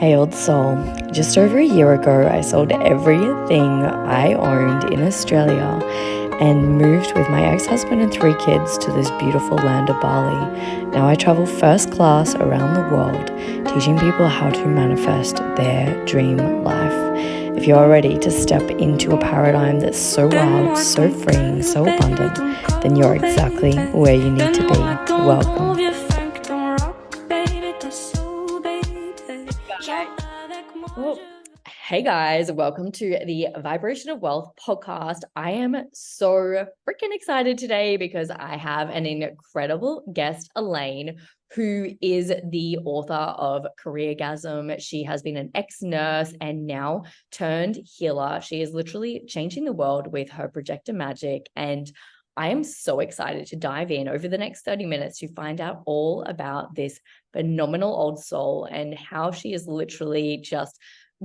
Hey old soul, just over a year ago I sold everything I owned in Australia and moved with my ex-husband and 3 kids to this beautiful land of Bali. Now I travel first class around the world, teaching people how to manifest their dream life. If you're ready to step into a paradigm that's so wild, so freeing, so abundant, then you're exactly where you need to be. Welcome. Well, hey guys, welcome to the Vibration of Wealth podcast. I am so freaking excited today because I have an incredible guest, Elaine, who is the author of Careergasm. She has been an ex-nurse and now turned healer. She is literally changing the world with her projector magic, and I am so excited to dive in over the next 30 minutes to find out all about this phenomenal old soul and how she has literally just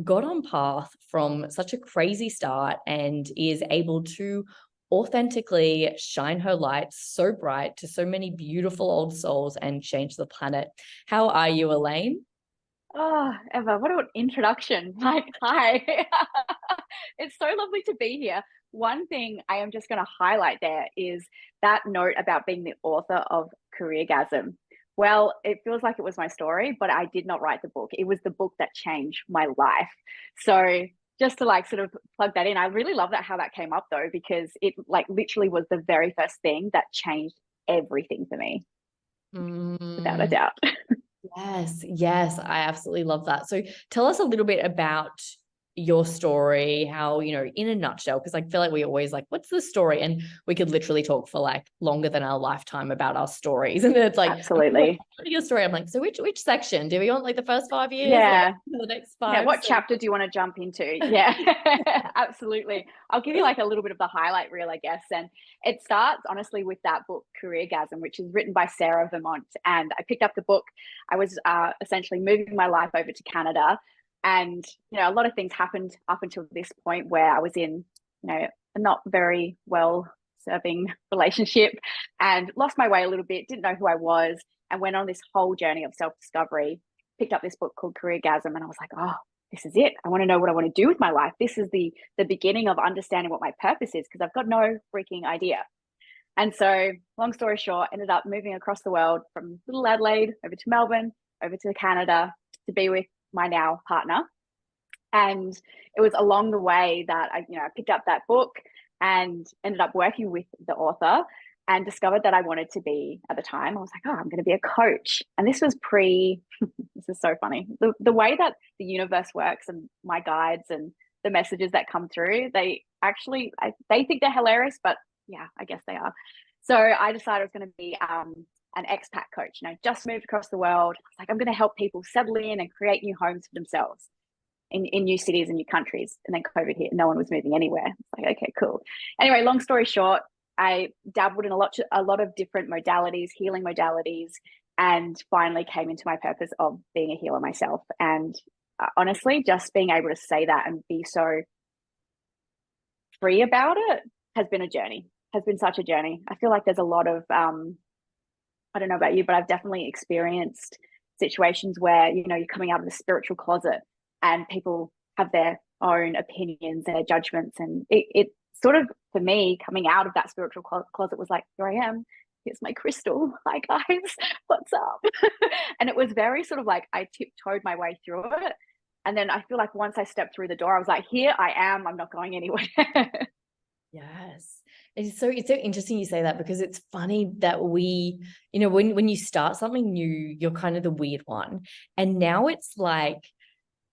got on path from such a crazy start and is able to authentically shine her light so bright to so many beautiful old souls and change the planet. How are you, Elaine? Oh, Eva, what an introduction. Like, hi. It's so lovely to be here. One thing I am just going to highlight there is that note about being the author of Careergasm. Well, it feels like it was my story, but I did not write the book. It was the book that changed my life. So just to like sort of plug that in, I really love that how that came up though, because it like literally was the very first thing that changed everything for me, without a Mm. doubt. Yes, I absolutely love that. So tell us a little bit about your story, how, in a nutshell, because I feel like we always like, what's the story? And we could literally talk for like longer than our lifetime about our stories. And then it's like, Absolutely. your story. I'm like, so which section? Do we want like the first 5 years or Yeah. the next Yeah, five? what So chapter do you want to jump into? Yeah, absolutely. I'll give you like a little bit of the highlight reel, I guess. And it starts honestly with that book, Careergasm, which is written by Sarah Vermont. And I picked up the book. I was essentially moving my life over to Canada. And, a lot of things happened up until this point where I was in, a not very well serving relationship and lost my way a little bit, didn't know who I was, and went on this whole journey of self discovery. Picked up this book called Careergasm, and I was like, oh, this is it. I want to know what I want to do with my life. This is the beginning of understanding what my purpose is, because I've got no freaking idea. And so, long story short, ended up moving across the world from little Adelaide over to Melbourne, over to Canada to be with my now partner. And it was along the way that I picked up that book and ended up working with the author and discovered that I wanted to be, at the time, I was like, oh, I'm going to be a coach. And this was this is so funny. The way that the universe works and my guides and the messages that come through, they actually, they think they're hilarious, but yeah, I guess they are. So I decided I was going to be an expat coach. Just moved across the world. I was like, I'm going to help people settle in and create new homes for themselves in new cities and new countries. And then COVID hit and no one was moving anywhere. It's like, okay, cool. Anyway, long story short, I dabbled in a lot of different modalities, healing modalities, and finally came into my purpose of being a healer myself. And honestly, just being able to say that and be so free about it has been a journey, has been such a journey. I feel like there's a lot of, I don't know about you, but I've definitely experienced situations where, you're coming out of the spiritual closet and people have their own opinions, their judgments. And it sort of, for me, coming out of that spiritual closet was like, here I am. Here's my crystal. Hi, guys. What's up? And it was very sort of like I tiptoed my way through it. And then I feel like once I stepped through the door, I was like, here I am. I'm not going anywhere. yes. It's so interesting you say that, because it's funny that we, when you start something new, you're kind of the weird one. And now it's like,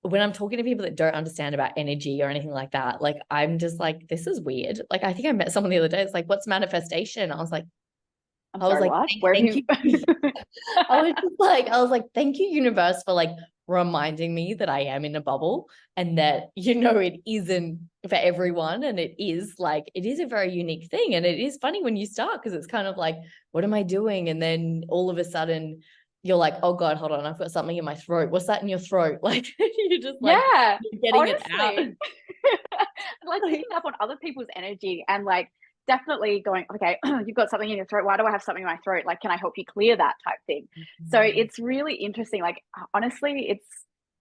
when I'm talking to people that don't understand about energy or anything like that, like I'm just like, this is weird. Like I think I met someone the other day. It's like, what's manifestation? I was like, I'm I was sorry, like, what? Where have thank you? you. I was like, thank you, universe, for like reminding me that I am in a bubble and that, it isn't for everyone. And it is like, it is a very unique thing. And it is funny when you start, because it's kind of like, what am I doing? And then all of a sudden you're like, oh God, hold on, I've got something in my throat. What's that in your throat? Like you're just like, Yeah, you're getting it out. honestly. Like picking up on other people's energy and like definitely going, okay, you've got something in your throat. Why do I have something in my throat? Like, can I help you clear that type thing? So Mhm. it's really interesting. Like, honestly,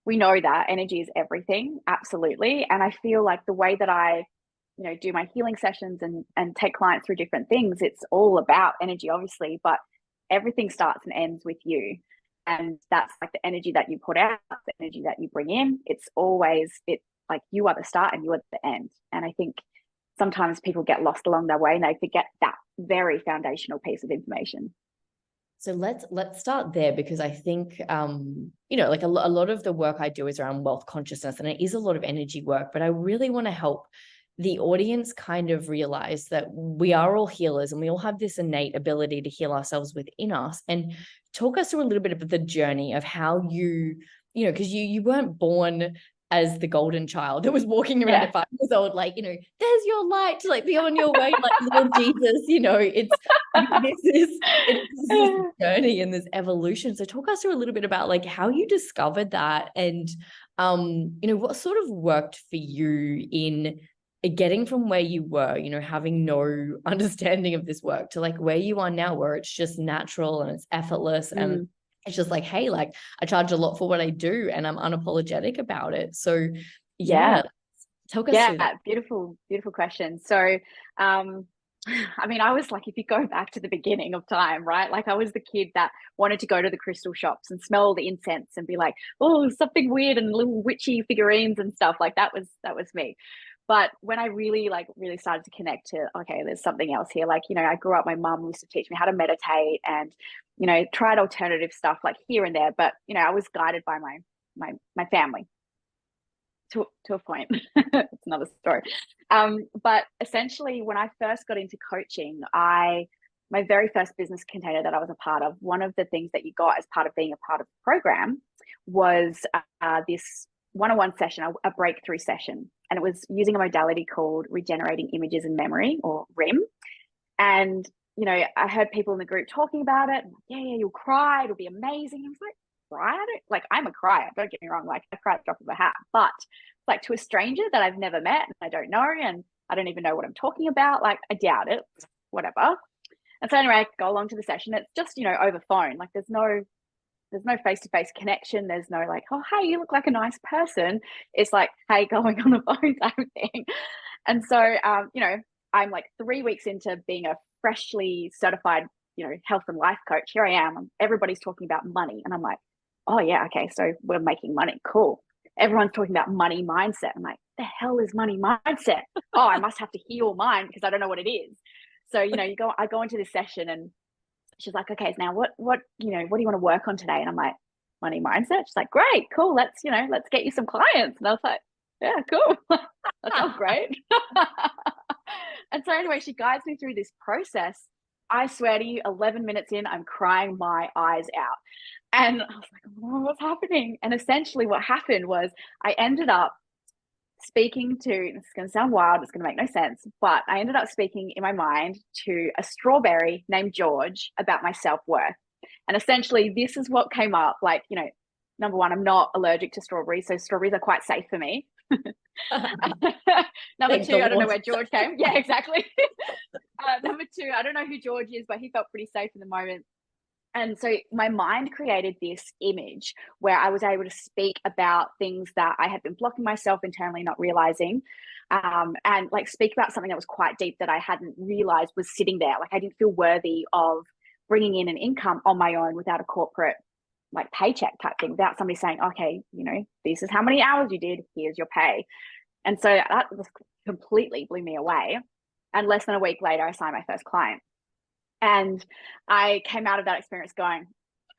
we know that energy is everything, absolutely. And I feel like the way that I, do my healing sessions and take clients through different things, it's all about energy, obviously, but everything starts and ends with you. And that's like the energy that you put out, the energy that you bring in. It's like you are the start and you are the end. And I think sometimes people get lost along their way and they forget that very foundational piece of information. So let's start there, because I think like a lot of the work I do is around wealth consciousness, and it is a lot of energy work, but I really want to help the audience kind of realize that we are all healers and we all have this innate ability to heal ourselves within us. And talk us through a little bit of the journey of how because you weren't born as the golden child that was walking around at 5 years old, like, there's your light to like be on your way, like little Jesus, it's this journey and this evolution. So talk us through a little bit about like how you discovered that, and what sort of worked for you in getting from where you were, having no understanding of this work, to like where you are now, where it's just natural and it's effortless and it's just like, hey, like I charge a lot for what I do and I'm unapologetic about it. So talk us through that. Beautiful question. So I mean, I was like, if you go back to the beginning of time, right? Like I was the kid that wanted to go to the crystal shops and smell the incense and be like, oh, something weird, and little witchy figurines and stuff. Like that was me. But when I really started to connect to, okay, there's something else here. Like, I grew up, my mum used to teach me how to meditate and, tried alternative stuff like here and there. But, I was guided by my family to a point. It's another story. But essentially, when I first got into coaching, my very first business container that I was a part of, one of the things that you got as part of being a part of the program was this one-on-one session, a breakthrough session. And it was using a modality called regenerating images and memory, or RIM. And, I heard people in the group talking about it. Yeah, you'll cry. It'll be amazing. I was like, cry? I'm a crier. Don't get me wrong. Like I cry at the drop of a hat, but like to a stranger that I've never met and I don't know, and I don't even know what I'm talking about. Like I doubt it, whatever. And so anyway, I go along to the session. It's just, over phone. Like there's no face-to-face connection. There's no like, oh, hey, you look like a nice person. It's like, hey, going on the phone type of thing. And so, I'm like 3 weeks into being a freshly certified, health and life coach. Here I am. Everybody's talking about money. And I'm like, oh yeah, okay. So we're making money. Cool. Everyone's talking about money mindset. I'm like, the hell is money mindset? Oh, I must have to heal mine because I don't know what it is. So, I go into this session and she's like, okay, now what do you want to work on today? And I'm like, money mindset. She's like, great, cool. Let's get you some clients. And I was like, yeah, cool. That sounds great. And so anyway, she guides me through this process. I swear to you, 11 minutes in, I'm crying my eyes out. And I was like, oh, what's happening? And essentially what happened was I ended up speaking to, this is going to sound wild, it's going to make no sense, but I ended up speaking in my mind to a strawberry named George about my self-worth. And essentially this is what came up. Like, number one, I'm not allergic to strawberries, so strawberries are quite safe for me. Number two, I don't know where George came. Yeah, exactly. Number two, I don't know who George is, but he felt pretty safe in the moment. And so my mind created this image where I was able to speak about things that I had been blocking myself internally, not realizing, and like speak about something that was quite deep that I hadn't realized was sitting there. Like I didn't feel worthy of bringing in an income on my own without a corporate like paycheck type thing, without somebody saying, okay, this is how many hours you did, here's your pay. And so that was completely blew me away. And less than a week later, I signed my first client. And I came out of that experience going,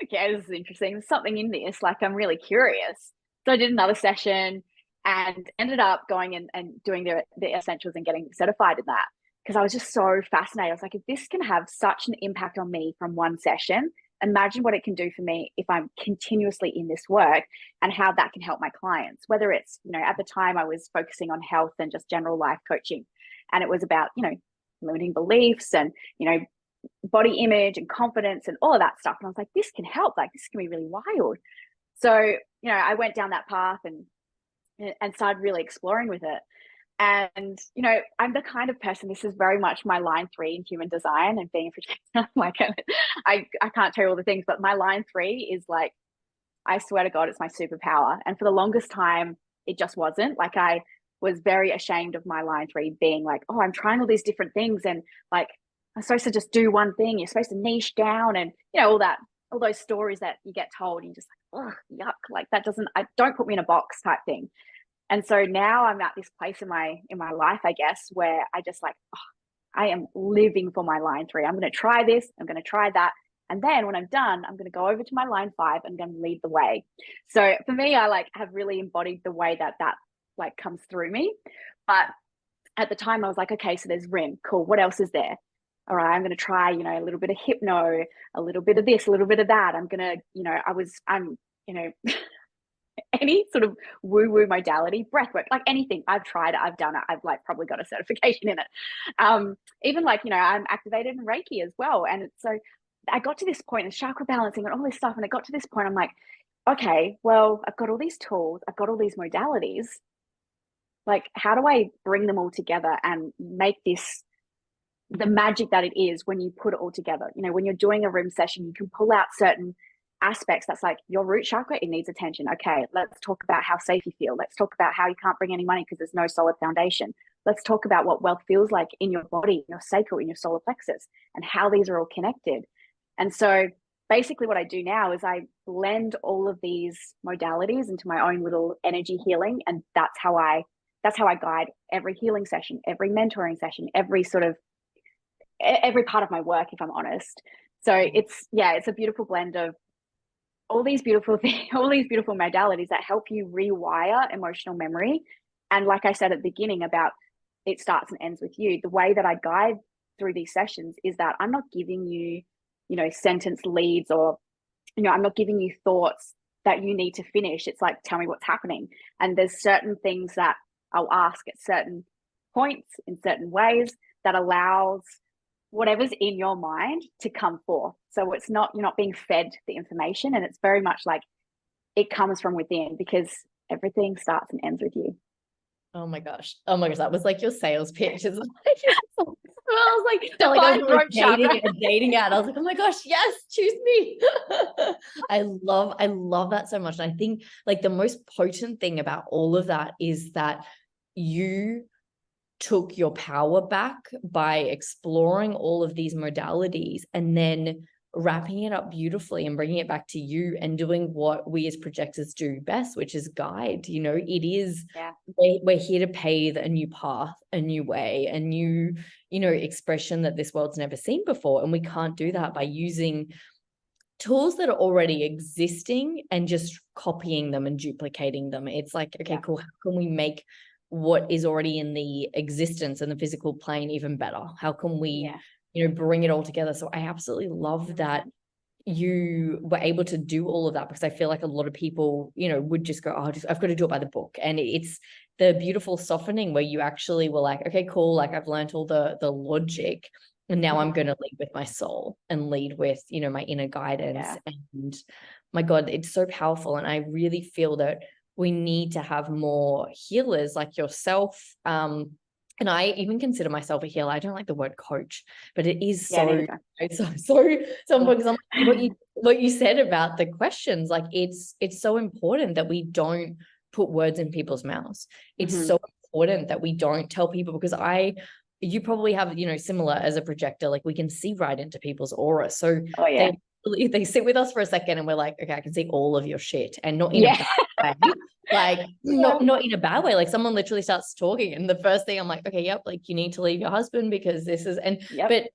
okay, this is interesting. There's something in this. Like, I'm really curious. So I did another session and ended up going and doing the essentials and getting certified in that, because I was just so fascinated. I was like, if this can have such an impact on me from one session, imagine what it can do for me if I'm continuously in this work, and how that can help my clients. Whether it's, at the time I was focusing on health and just general life coaching. And it was about, limiting beliefs and, body image and confidence and all of that stuff. And I was like, this can help. Like, this can be really wild. So, I went down that path and started really exploring with it. And, I'm the kind of person, this is very much my line 3 in human design and being a projector. Like, I can't tell you all the things, but my line 3 is like, I swear to God, it's my superpower. And for the longest time, it just wasn't. Like, I was very ashamed of my line 3 being like, oh, I'm trying all these different things, and like, I'm supposed to just do one thing. You're supposed to niche down, and all that, all those stories that you get told, and you're just like, oh, yuck, like that don't put me in a box type thing. And so now I'm at this place in my life, I guess, where I just like, oh, I am living for my line 3. I'm going to try this, I'm going to try that. And then when I'm done, I'm going to go over to my line 5 and going to lead the way. So for me, I like have really embodied the way that like comes through me. But at the time I was like, okay, so there's RIM. Cool. What else is there? All right, I'm going to try, a little bit of hypno, a little bit of this, a little bit of that. I'm going to, I'm, any sort of woo-woo modality, breathwork, like anything. I've tried it, I've done it, I've like probably got a certification in it. Even like, I'm activated in Reiki as well. And so I got to this point, and chakra balancing and all this stuff. And I got to this point, I'm like, okay, well, I've got all these tools, I've got all these modalities. Like, how do I bring them all together and make this the magic that it is when you put it all together? When you're doing a RIM session, you can pull out certain aspects that's like your root chakra, it needs attention. Okay, let's talk about how safe you feel. Let's talk about how you can't bring any money because there's no solid foundation. Let's talk about what wealth feels like in your body, your sacral, in your solar plexus, and how these are all connected. And so basically what I do now is I blend all of these modalities into my own little energy healing. And that's how I guide every healing session, every mentoring session, every part of my work, if I'm honest. So it's a beautiful blend of all these beautiful things, all these beautiful modalities that help you rewire emotional memory. And like I said at the beginning about it starts and ends with you, the way that I guide through these sessions is that I'm not giving you, sentence leads, or, I'm not giving you thoughts that you need to finish. It's like, tell me what's happening. And there's certain things that I'll ask at certain points in certain ways that allows whatever's in your mind to come forth. So it's not, you're not being fed the information, and it's very much like it comes from within, because everything starts and ends with you. Oh my gosh. That was like your sales pitch. It's like, I was like, dating ad. I was like, oh my gosh, yes, choose me. I love that so much. And I think like the most potent thing about all of that is that you took your power back by exploring all of these modalities and then wrapping it up beautifully and bringing it back to you and doing what we as projectors do best, which is guide. It is, we're here to pave a new path, a new way, a new, expression that this world's never seen before. And we can't do that by using tools that are already existing and just copying them and duplicating them. It's like, okay, cool. How can we make what is already in the existence and the physical plane even better? How can we, bring it all together? So I absolutely love that you were able to do all of that, because I feel like a lot of people, would just go, oh, I've got to do it by the book. And it's the beautiful softening where you actually were like, okay, cool. Like, I've learned all the logic, and now I'm going to lead with my soul and lead with, my inner guidance. And my God, it's so powerful. And I really feel that we need to have more healers like yourself. And I even consider myself a healer. I don't like the word coach, but it is so because what you said about the questions, like it's so important that we don't put words in people's mouths. It's so important that we don't tell people, because you probably have, similar as a projector, like we can see right into people's aura. So they sit with us for a second and we're like, okay, I can see all of your shit, and not in a bad way. Like not in a bad way. Like someone literally starts talking and the first thing I'm like, okay, yep, like you need to leave your husband because this is, but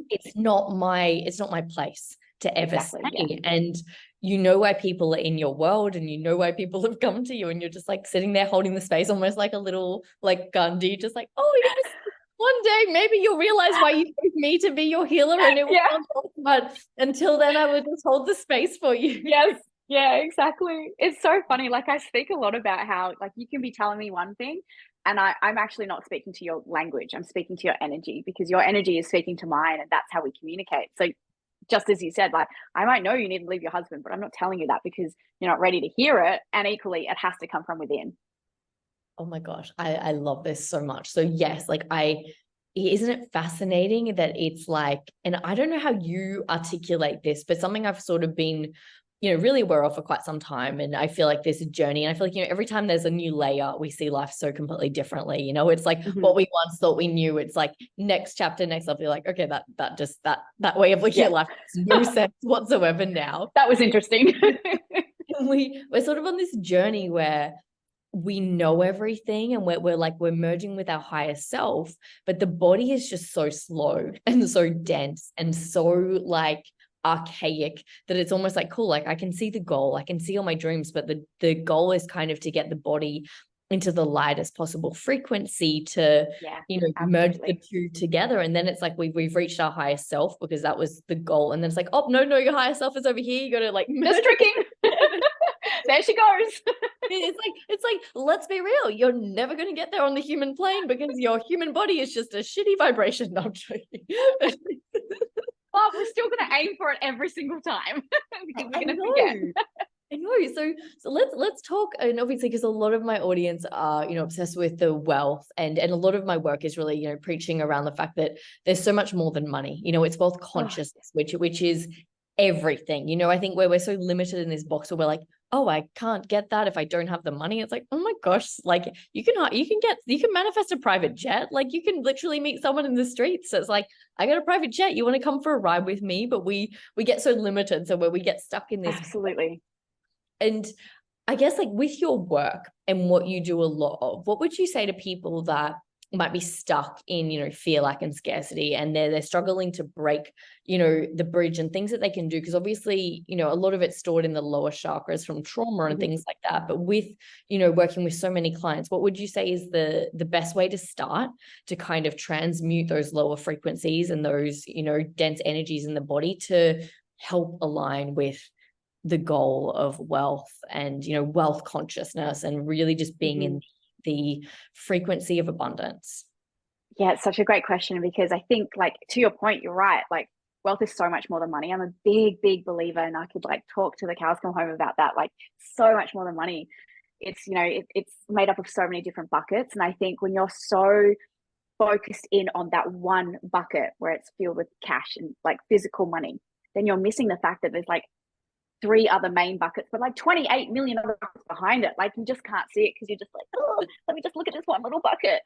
it's not my place to ever say. And why people are in your world, and why people have come to you, and you're just like sitting there holding the space almost like a little like Gandhi, just like, oh, yes. One day, maybe you'll realize why you chose me to be your healer, and it will. But until then, I would just hold the space for you. Yes. Yeah, exactly. It's so funny. Like, I speak a lot about how, like, you can be telling me one thing, and I'm actually not speaking to your language. I'm speaking to your energy, because your energy is speaking to mine, and that's how we communicate. So just as you said, like, I might know you need to leave your husband, but I'm not telling you that because you're not ready to hear it. And equally, it has to come from within. Oh my gosh, I love this so much. So yes, like isn't it fascinating that it's like, and I don't know how you articulate this, but something I've sort of been really wear off for quite some time. And I feel like there's a journey. And I feel like, every time there's a new layer, we see life so completely differently. It's like what we once thought we knew. It's like next chapter, next level. You're like, okay, that way of looking at life makes no sense whatsoever now. That was interesting. We're sort of on this journey where we know everything, and we're merging with our higher self, but the body is just so slow and so dense and so like archaic that it's almost like, cool, like I can see the goal, I can see all my dreams, but the goal is kind of to get the body into the lightest possible frequency to merge the two together. And then it's like we've reached our higher self because that was the goal, and then it's like, oh no, your higher self is over here, you got to like just tricking. There she goes. It's like let's be real, you're never going to get there on the human plane because your human body is just a shitty vibration. No, I'm joking. But we're still going to aim for it every single time because we're going to forget. I know. So let's talk, and obviously because a lot of my audience are obsessed with the wealth, and a lot of my work is really preaching around the fact that there's so much more than money. It's wealth consciousness, which is everything. I think where we're so limited in this box where we're like, oh, I can't get that if I don't have the money. It's like, oh my gosh, like you can manifest a private jet. Like you can literally meet someone in the streets. So it's like, I got a private jet, you want to come for a ride with me? But we get so limited, so where we get stuck in this. Absolutely. And I guess like with your work and what you do a lot of, what would you say to people that might be stuck in, fear, lack, and scarcity, and they're struggling to break, the bridge, and things that they can do? Because obviously, a lot of it's stored in the lower chakras from trauma and things like that. But with, working with so many clients, what would you say is the best way to start to kind of transmute those lower frequencies and those, dense energies in the body to help align with the goal of wealth and, wealth consciousness, and really just being in the frequency of abundance? Yeah, it's such a great question, because I think, like, to your point, you're right. Like, wealth is so much more than money. I'm a big believer, and I could like talk to the cows come home about that. Like, so much more than money. It's, it's made up of so many different buckets. And I think when you're so focused in on that one bucket where it's filled with cash and like physical money, then you're missing the fact that there's like 3 other main buckets, but like 28 million other buckets behind it. Like, you just can't see it because you're just like, oh, let me just look at this one little bucket.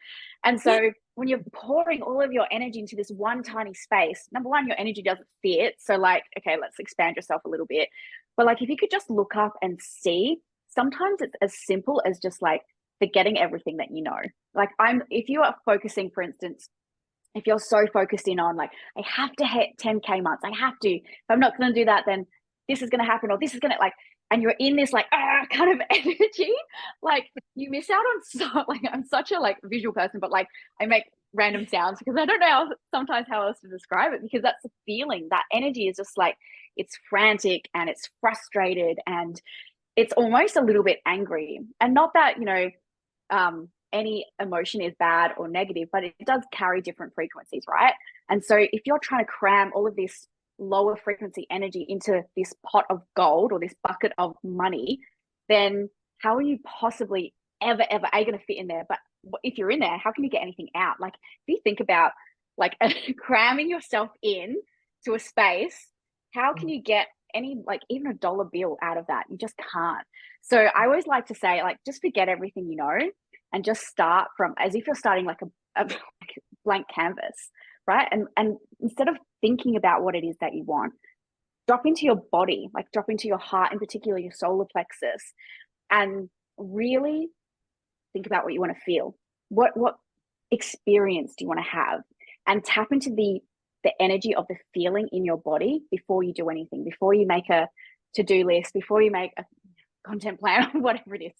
And so when you're pouring all of your energy into this one tiny space, number one, your energy doesn't fit. So like, okay, let's expand yourself a little bit. But like, if you could just look up and see, sometimes it's as simple as just like forgetting everything that you know. Like, if you are focusing, for instance, if you're so focused in on like, I have to hit 10K months, I have to, if I'm not going to do that, then this is going to happen, or this is going to like, and you're in this like kind of energy, like you miss out on so, like, I'm such a like visual person, but like I make random sounds because I don't know sometimes how else to describe it, because that's the feeling. That energy is just like, it's frantic and it's frustrated and it's almost a little bit angry. And not that, any emotion is bad or negative, but it does carry different frequencies, right? And so if you're trying to cram all of this lower frequency energy into this pot of gold or this bucket of money, then how are you possibly ever are you going to fit in there? But if you're in there, how can you get anything out? Like, if you think about like cramming yourself in to a space, how can you get any, like even a dollar bill out of that? You just can't. So I always like to say, like, just forget everything you know and just start from as if you're starting like a blank canvas, right? And instead of thinking about what it is that you want, drop into your body, like drop into your heart, in particular your solar plexus, and really think about what you want to feel. What experience do you want to have? And tap into the energy of the feeling in your body before you do anything, before you make a to-do list, before you make a content plan, or whatever it is.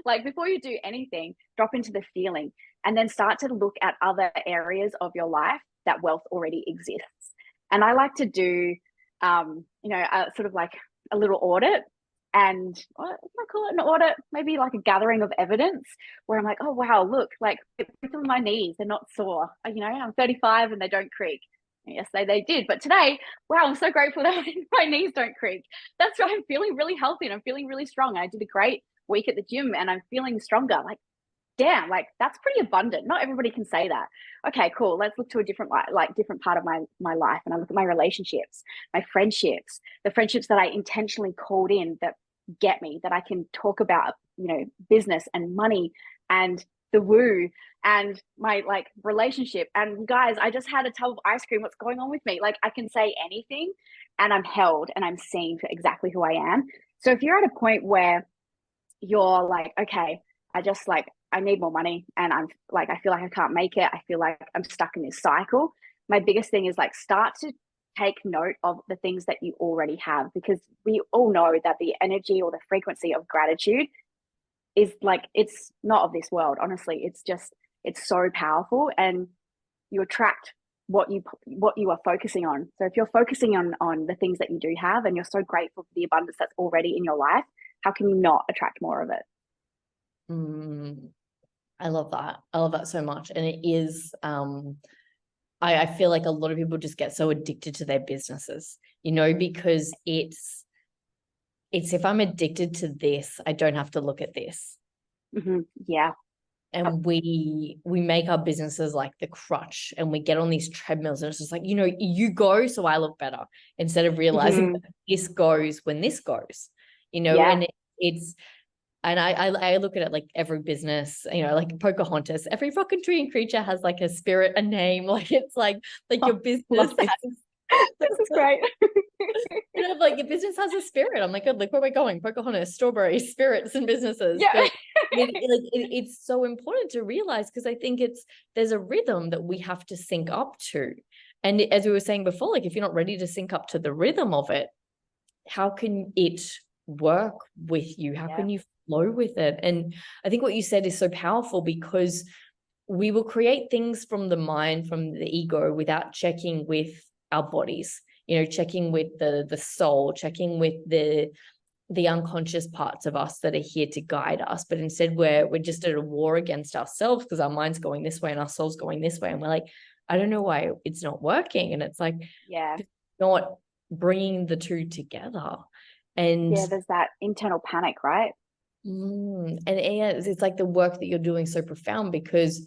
Like, before you do anything, drop into the feeling, and then start to look at other areas of your life that wealth already exists. And I like to do, sort of like a little audit. And what do I call it? An audit, maybe like a gathering of evidence, where I'm like, oh, wow, look, like my knees, they're not sore. I'm 35 and they don't creak. Yesterday they did, but today, wow, I'm so grateful that my knees don't creak. That's right. I'm feeling really healthy and I'm feeling really strong. I did a great week at the gym and I'm feeling stronger. Like, damn, like that's pretty abundant. Not everybody can say that. Okay, cool. Let's look to a different different part of my life. And I look at my relationships, my friendships, the friendships that I intentionally called in that get me, that I can talk about, business and money and the woo and my like relationship. And guys, I just had a tub of ice cream. What's going on with me? Like I can say anything and I'm held and I'm seen for exactly who I am. So if you're at a point where you're like, okay, I need more money and I'm like, I feel like I can't make it. I feel like I'm stuck in this cycle. My biggest thing is like, start to take note of the things that you already have, because we all know that the energy or the frequency of gratitude is like, it's not of this world. Honestly, it's so powerful, and you attract what you are focusing on. So if you're focusing on the things that you do have and you're so grateful for the abundance that's already in your life, how can you not attract more of it? I love that. I love that so much. And it is, I feel like a lot of people just get so addicted to their businesses, because it's if I'm addicted to this, I don't have to look at this. Yeah. And we make our businesses like the crutch, and we get on these treadmills, and it's just like, you go so I look better, instead of realizing that this goes when this goes, Yeah. and it's, and I look at it like every business, like Pocahontas, every fucking tree and creature has like a spirit, a name, like it's like your business. This is great. Like your business has a spirit. I'm like, good, look where we're going. Pocahontas, strawberries, spirits, and businesses. Yeah. But it's so important to realize, because I think there's a rhythm that we have to sync up to. And as we were saying before, like if you're not ready to sync up to the rhythm of it, how can it work with you? How can you flow with it? And I think what you said is so powerful, because we will create things from the mind, from the ego, without checking with our bodies, checking with the soul, checking with the unconscious parts of us that are here to guide us. But instead we're just at a war against ourselves, because our mind's going this way and our soul's going this way. And we're like, I don't know why it's not working. And it's like, not bringing the two together. And there's that internal panic, right? And it's like the work that you're doing so profound, because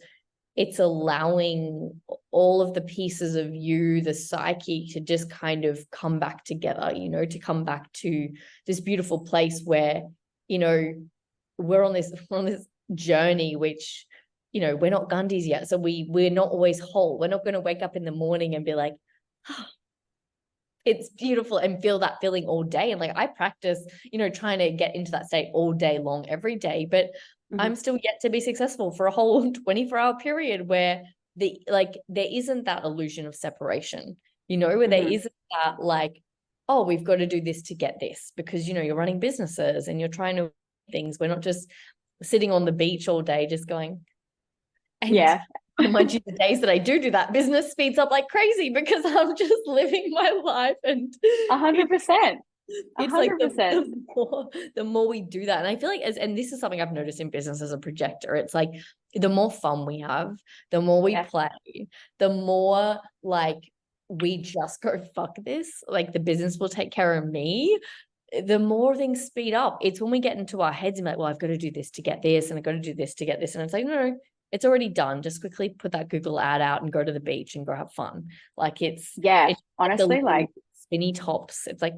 it's allowing all of the pieces of you, the psyche, to just kind of come back together, to come back to this beautiful place where, we're on this journey, which, we're not Gandhis yet. So we're not always whole. We're not going to wake up in the morning and be like, oh, it's beautiful, and feel that feeling all day. And like, I practice, trying to get into that state all day long, every day, but I'm still yet to be successful for a whole 24-hour period where there isn't that illusion of separation, where there isn't that like, oh, we've got to do this to get this, because, you're running businesses and you're trying to things. We're not just sitting on the beach all day, just going. And mind you, the days that I do that, business speeds up like crazy, because I'm just living my life. And 100%. It's 100%. Like the more we do that. And I feel like and this is something I've noticed in business as a projector, it's like the more fun we have, the more we play, the more like we just go, fuck this, like the business will take care of me, the more things speed up. It's when we get into our heads and be like, well, I've got to do this to get this, and I've got to do this to get this. And it's like, no, it's already done. Just quickly put that Google ad out and go to the beach and go have fun. Like it's honestly, like spinny tops. It's like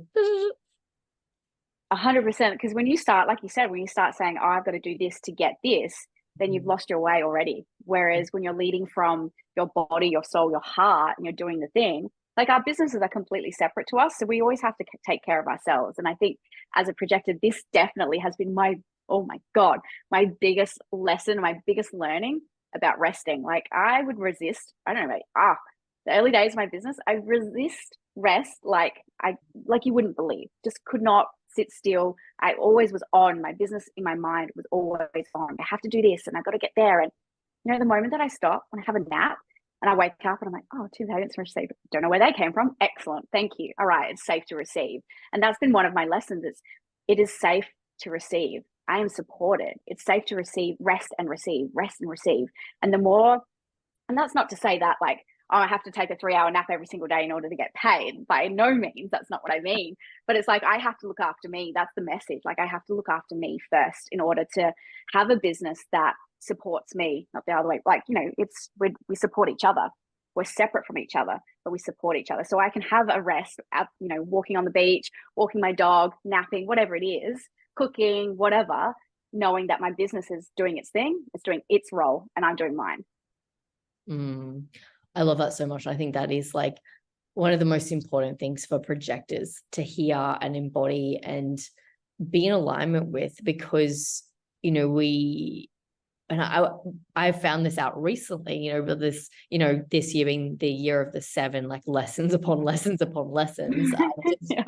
100%. Because when you start, like you said, when you start saying, oh, I've got to do this to get this, then you've lost your way already. Whereas when you're leading from your body, your soul, your heart, and you're doing the thing, like our businesses are completely separate to us. So we always have to take care of ourselves. And I think as a projector, this definitely has been oh my God, my biggest lesson, my biggest learning about resting. Like I would resist, I don't know, the early days of my business, I resist rest like you wouldn't believe. Just could not sit still. I always was on. My business in my mind was always on. I have to do this and I've got to get there. And the moment that I stop, when I have a nap and I wake up and I'm like, oh, 2 payments received. Don't know where they came from. Excellent. Thank you. All right. It's safe to receive. And that's been one of my lessons. It is safe to receive. I am supported. It's safe to receive, rest and receive, rest and receive. And the more, and that's not to say that like, oh, I have to take a 3-hour nap every single day in order to get paid. By no means, that's not what I mean. But it's like, I have to look after me. That's the message. Like I have to look after me first in order to have a business that supports me, not the other way. Like, you know, we support each other. We're separate from each other, but we support each other. So I can have a rest at, you know, walking on the beach, walking my dog, napping, whatever it is, cooking, whatever, knowing that my business is doing its thing, it's doing its role, and I'm doing mine. I love that so much. I think that is like one of the most important things for projectors to hear and embody and be in alignment with, because, you know, I found this out recently, you know, but this, you know, this year being the year of the 7, like lessons upon lessons upon lessons, Yep.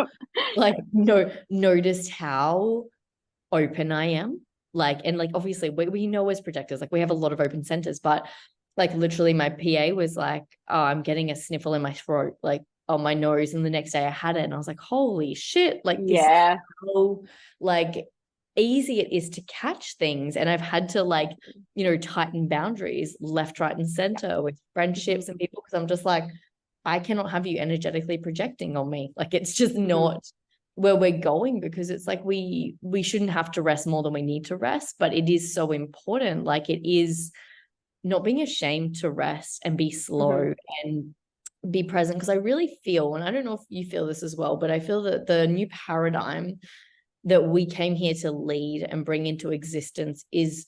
like noticed how open I am. Like, and like, obviously we know as projectors, like we have a lot of open centers, but like literally my PA was like, oh, I'm getting a sniffle in my throat, like on my nose. And the next day I had it and I was like, holy shit, like this is so like easy it is to catch things. And I've had to like, you know, tighten boundaries left, right, and center with friendships and people, because I'm just like, I cannot have you energetically projecting on me. Like it's just not where we're going, because it's like we shouldn't have to rest more than we need to rest, but it is so important. Like it is not being ashamed to rest and be slow and be present. Because I really feel, and I don't know if you feel this as well, but I feel that the new paradigm that we came here to lead and bring into existence is,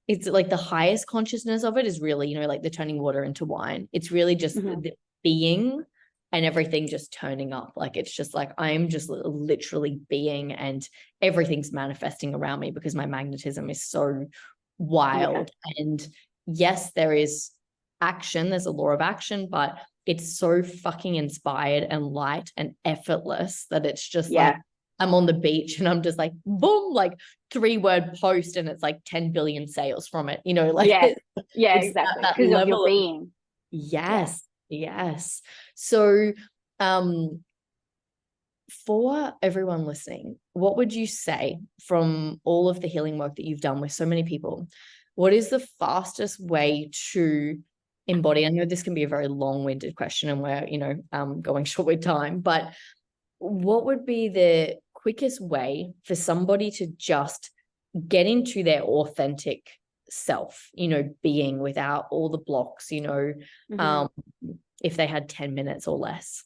it's like the highest consciousness of it is really, you know, like the turning water into wine. It's really just the being and everything just turning up. Like it's just like I'm just literally being, and everything's manifesting around me because my magnetism is so wild. And yes, there is action, there's a law of action, but it's so fucking inspired and light and effortless that it's just like I'm on the beach and I'm just like, boom, like 3-word post and it's like 10 billion sales from it, you know, like it's exactly, that because of level your being. Yes. So for everyone listening, what would you say, from all of the healing work that you've done with so many people, what is the fastest way to embody? I know this can be a very long-winded question and we're, you know, going short with time, but what would be the quickest way for somebody to just get into their authentic self, you know, being without all the blocks, you know, if they had 10 minutes or less?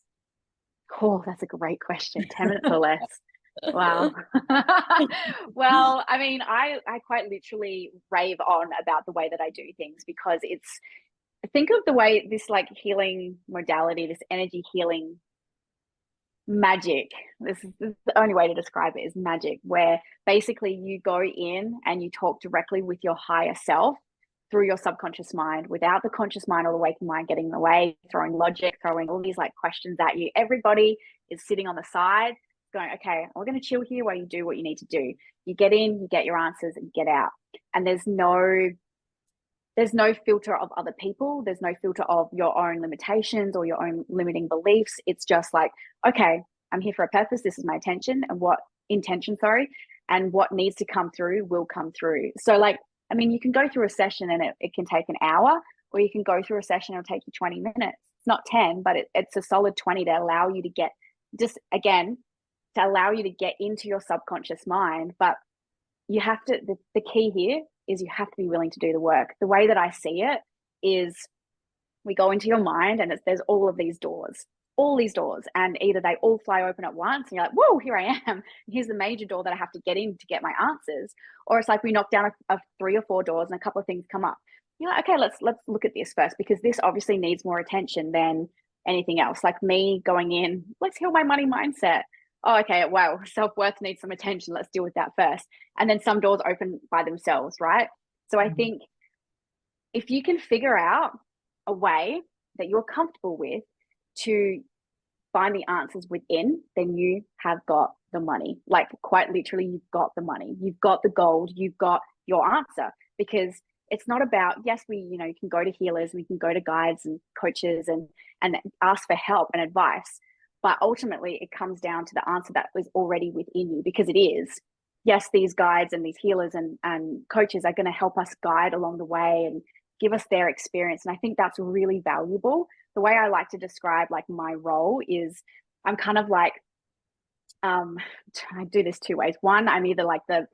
Oh, that's a great question. 10 minutes or less. Wow. Well, I mean, I quite literally rave on about the way that I do things, because it's, think of the way this like healing modality, this energy healing magic, this is the only way to describe it, is magic, where basically you go in and you talk directly with your higher self through your subconscious mind, without the conscious mind or the waking mind getting in the way, throwing logic, throwing all these like questions at you. Everybody is sitting on the side going, okay, we're going to chill here while you do what you need to do. You get in, you get your answers, and get out. And there's no filter of other people. There's no filter of your own limitations or your own limiting beliefs. It's just like, okay, I'm here for a purpose. This is my intention, and what needs to come through will come through. So like, I mean, you can go through a session and it can take an hour, or you can go through a session and it'll take you 20 minutes. It's not 10, but it's a solid 20 to allow you to get, just again, to allow you to get into your subconscious mind. But you have to, the key here is you have to be willing to do the work. The way that I see it is, we go into your mind and there's all these doors, and either they all fly open at once and you're like, whoa, here I am. Here's the major door that I have to get in to get my answers. Or it's like we knock down a 3 or 4 doors and a couple of things come up. You're like, okay, let's look at this first, because this obviously needs more attention than anything else. Like me going in, let's heal my money mindset. Oh, okay, wow, self-worth needs some attention. Let's deal with that first. And then some doors open by themselves, right? So I think if you can figure out a way that you're comfortable with to find the answers within, then you have got the money. Like quite literally, you've got the money, you've got the gold, you've got your answer. Because it's not about, yes, you can go to healers, we can go to guides and coaches and ask for help and advice. But ultimately, it comes down to the answer that was already within you, because it is. Yes, these guides and these healers and coaches are going to help us guide along the way and give us their experience. And I think that's really valuable. The way I like to describe like my role is, I'm kind of like I do this two ways. One, I'm either like the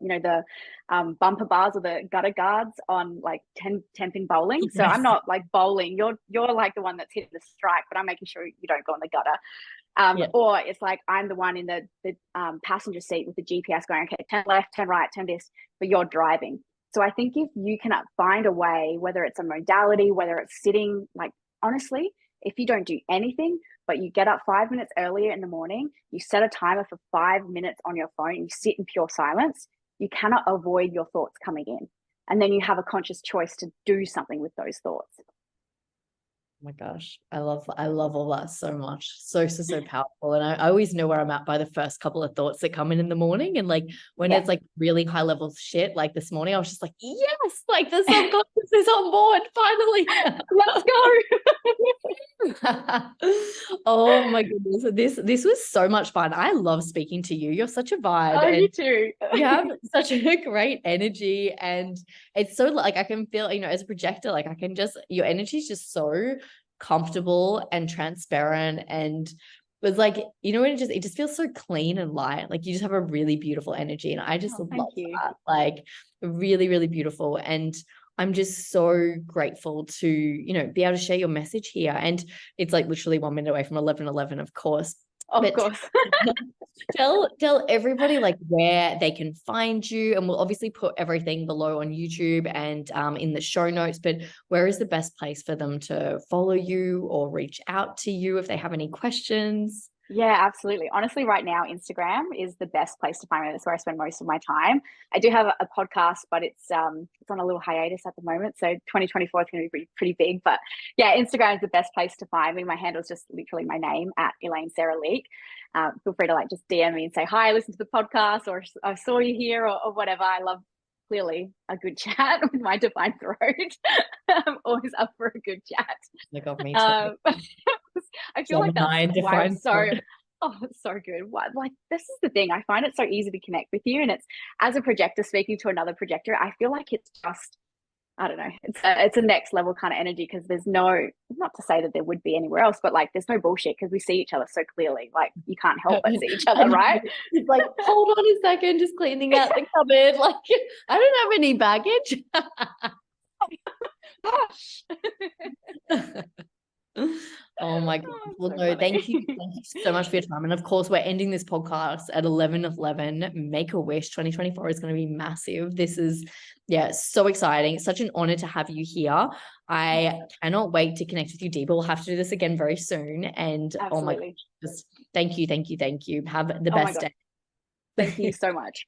bumper bars or the gutter guards on like 10 pin bowling. So Yes. I'm not like bowling. You're like the one that's hitting the strike, but I'm making sure you don't go in the gutter. Or it's like I'm the one in the passenger seat with the GPS going, okay, turn left, turn right, turn this, but you're driving. So I think if you can find a way, whether it's a modality, whether it's sitting, like honestly, if you don't do anything, but you get up 5 minutes earlier in the morning, you set a timer for 5 minutes on your phone, you sit in pure silence, you cannot avoid your thoughts coming in. And then you have a conscious choice to do something with those thoughts. Oh my gosh, I love all that so much. So powerful. And I always know where I'm at by the first couple of thoughts that come in the morning. And like when it's like really high level shit, like this morning, I was just like, yes, like the subconscious is on board finally. Let's go. Oh my goodness. This was so much fun. I love speaking to you. You're such a vibe. Oh, and you too. you have such a great energy, and it's so like I can feel, as a projector, like I can just, your energy is just so comfortable and transparent, and was like, it just feels so clean and light. Like you just have a really beautiful energy, and I just love that. Like really, really beautiful. And I'm just so grateful to, be able to share your message here. And it's like literally 1 minute away from 11:11, of course. Of course. tell everybody like where they can find you, and we'll obviously put everything below on YouTube and in the show notes, but where is the best place for them to follow you or reach out to you if they have any questions? Yeah, absolutely. Honestly, right now, Instagram is the best place to find me. That's where I spend most of my time. I do have a podcast, but it's on a little hiatus at the moment. So 2024 is going to be pretty big. But yeah, Instagram is the best place to find me. My handle is just literally my name at Elaine Sarah Leek. Feel free to like just DM me and say, hi, I listened to the podcast, or I saw you here, or whatever. I love clearly a good chat with my divine throat. I'm always up for a good chat. Oh my God, me too. I feel like that's why I'm it's so good. Like this is the thing. I find it so easy to connect with you, and it's as a projector speaking to another projector. I feel like it's just, I don't know. It's a next level kind of energy, because there's no, not to say that there would be anywhere else, but like there's no bullshit, because we see each other so clearly. Like you can't help but see each other, right? It's like, hold on a second, just cleaning out the cupboard. Like I don't have any baggage. Oh my God. Well, so no, thank you so much for your time. And of course, we're ending this podcast at 11:11. Make a wish. 2024 is going to be massive. This is, so exciting. It's such an honor to have you here. I cannot wait to connect with you deeper. We'll have to do this again very soon. And absolutely. Oh my God, just thank you. Have the best day. Thank you so much.